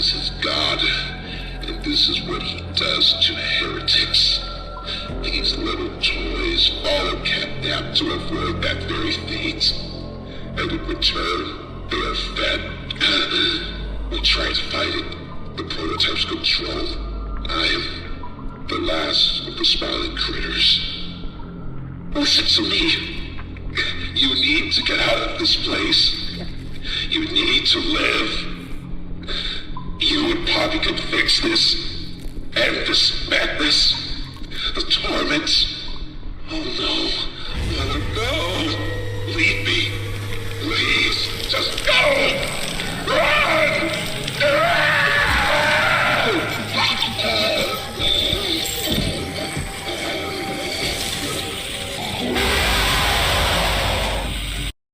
is his god, and this is what he does to heretics. These little toys follow Catnap to avoid that very fate, and in return, they are fed. We try to fight it, the prototype's control. I am the last of the smiling critters. Listen to me. You need to get out of this place. You need to live. You and Poppy can fix this. End this madness. The torment. Oh no. Oh no. Leave me.